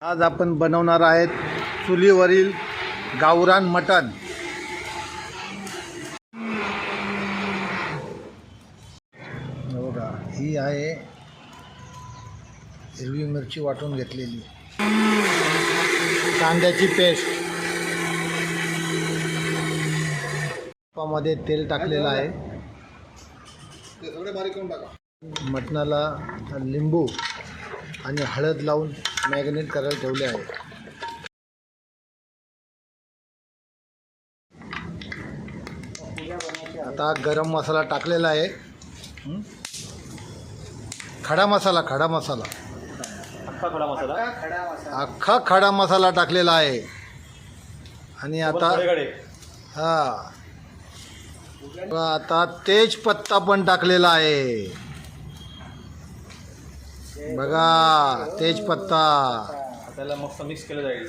आज आपण बनवणार आहेत चुलीवरील गावरान मटण। बघा, ही आहे हिरवी मिरची वाटून घेतलेली, कांद्याची पेस्ट, मध्ये तेल टाकलेलं आहे, मटणाला लिंबू आणि हळद लावून मॅरिनेट करायला ठेवले आहे। आता गरम मसाला टाकलेला आहे, खडा मसाला अख्खा खडा मसाला टाकलेला आहे। आणि आता आता तेजपत्ता पण टाकलेला आहे। बघा, तेजपत्ता त्याला मस्त मिक्स केलं जाईल।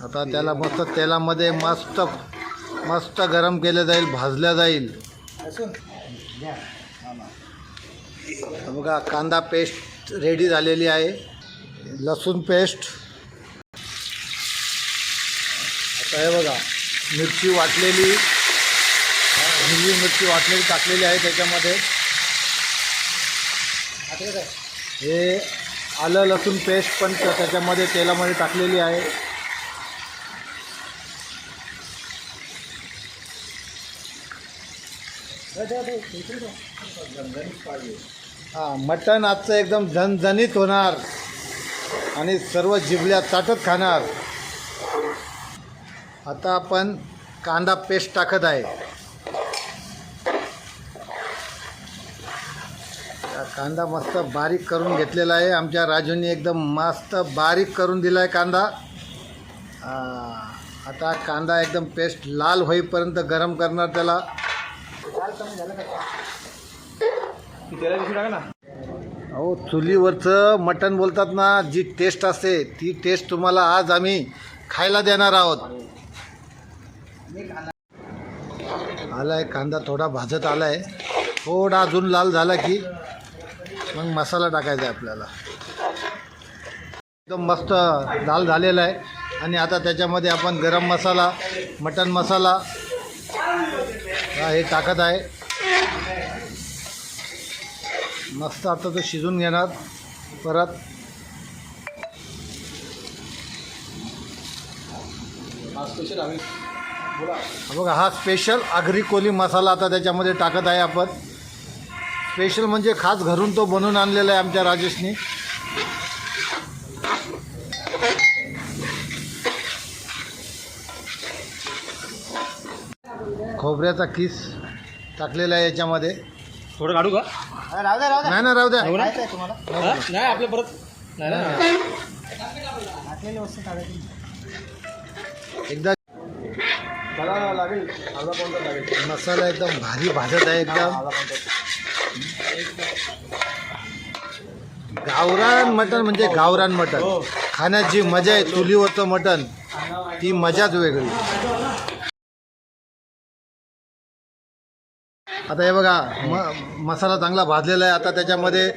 आता त्याला मस्त तेलामध्ये मस्त गरम केलं जाईल, भाजल्या जाईल। बघा, कांदा पेस्ट रेडी झालेली आहे, लसूण पेस्ट, आता हे बघा मिरची वाटलेली, हिरवी मिरची वाटलेली टाकलेली आहे त्याच्यामध्ये। हे आलं लसूण पेस्ट पण त्याच्यामध्ये तेलामध्ये टाकलेली आहे। मटण आजचं एकदम झणझणीत होणार आणि सर्व जिभल्या चाटत खाणार। आता आपण कांदा पेस्ट टाकत आहे। कांदा मस्त बारीक करून घेतलेला आहे, आमच्या राजूंनी एकदम मस्त बारीक करून दिला आहे कांदा। आता कांदा एकदम पेस्ट लाल होईपर्यंत गरम करणार त्याला। अहो, चुलीवरचं मटण बोलतात ना, जी टेस्ट असते ती टेस्ट तुम्हाला आज आम्ही खायला देणार आहोत। आला आहे कांदा, थोडा भाजत आला आहे, थोडा अजून लाल झाला की मग मसाला टाकायचा आहे आपल्याला। एकदम मस्त लाल झालेला आहे आणि आता त्याच्यामध्ये आपण गरम मसाला, मटण मसाला हे टाकत आहे। मस्त आता तो शिजून घेणार परत। बघा, हा स्पेशल आगरी कोली मसाला आता त्याच्यामध्ये टाकत आहे आपण। स्पेशल म्हणजे खास घरून तो बनवून आणलेला आहे आमच्या राजेशनी। खोबऱ्याचा किस टाकलेला आहे याच्यामध्ये। थोडं काढू का? नाही ना, राहू द्या। नाही, आपलं परत एकदा लागेल, मसाला एकदम भारी भाजत आहे, एकदम गावरान मटण म्हणजे गावरान मटण खाण्याची मजा आहे। चुलीवरचं मटण ती मजाच वेगळी। आता हे बघा, मसाला चांगला भाजलेला आहे, आता त्याच्यामध्ये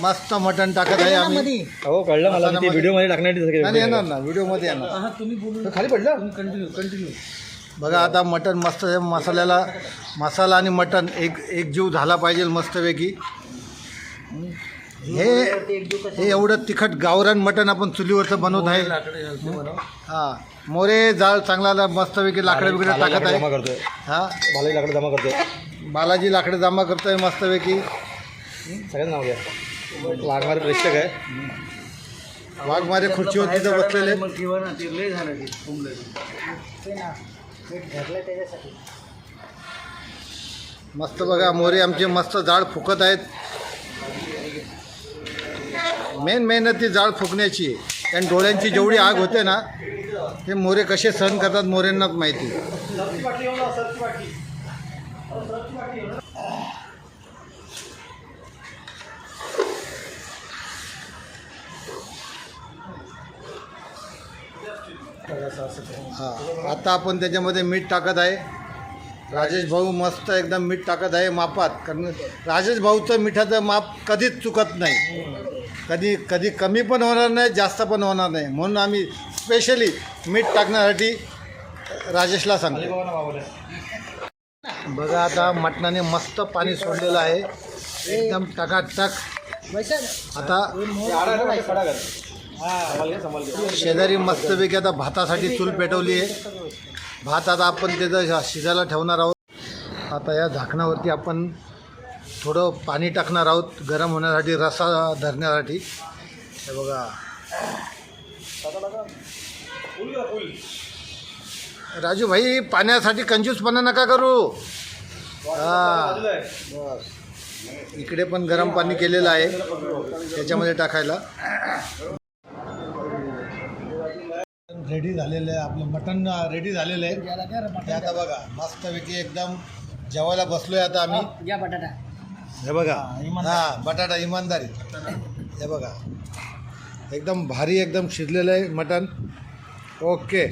मस्त मटण टाकत आहे आम्ही। हो, कळलं मला, ते व्हिडिओमध्ये टाकण्यासाठी नाही येणार ना, व्हिडिओमध्ये येणार। तुम्ही खाली पडलं, कंटिन्यू। बघा, आता मटण मस्त मसाल्याला, मसाला आणि मटण एकजीव झाला पाहिजे मस्तपैकी। हे एवढं तिखट गावरान मटण आपण चुलीवरचं बनवत आहे। हां, मोरे जाळ चांगला मस्तपैकी लाकडे वगैरे टाकत आहे। हां, बालाजी लाकडं जमा करतोय, बालाजी लाकडे जमा करतोय मस्तपैकी। सगळ्यांचं नाव घ्या, वाघमारे प्रेक्षक आहे। वाघमारे खुर्चीवर तिथं बसलेले। मस्त बघा, मोरे आमचे मस्त जाळ फुकत आहेत। मेन मेहनत ती जाळ फुकण्याची, कारण डोळ्यांची जेवढी आग होते ना, हे मोरे कसे सहन करतात मोरेंनाच माहिती। हां, आता आपण त्याच्यामध्ये मीठ टाकत आहे। राजेश भाऊ मस्त एकदम मीठ टाकत आहे मापात, कारण राजेश भाऊचं मिठाचं माप कधीच चुकत नाही। कधी कधी कमी पण होणार नाही, जास्त पण होणार नाही. म्हणून आम्ही स्पेशली मीठ टाकण्यासाठी राजेशला सांगतो. बघा आता मटणाने मस्त पाणी सोडलेलं आहे, एकदम टकाटक. आता शेजारी मस्तपैकी आता भातासाठी चूल पेटवली आहे. भात आता आपण त्याचं शिजायला ठेवणार आहोत. आता या झाकणावरती आपण थोडं पाणी टाकणार आहोत गरम होण्यासाठी, रस्सा धरण्यासाठी. हे बघा राजू भाई, पाण्यासाठी कंजूसपणा नका करू. हां, इकडे पण गरम पाणी केलेलं आहे त्याच्यामध्ये टाकायला. रेडी झालेलं आहे आपलं मटण, रेडी झालेलं आहे. ते आता बघा मस्तपैकी एकदम जेवायला बसलोय आता आम्ही. बटाटा हे बघा, हां बटाटा इमानदारी. हे बघा एकदम भारी, एकदम शिजलेलं आहे मटण. ओके.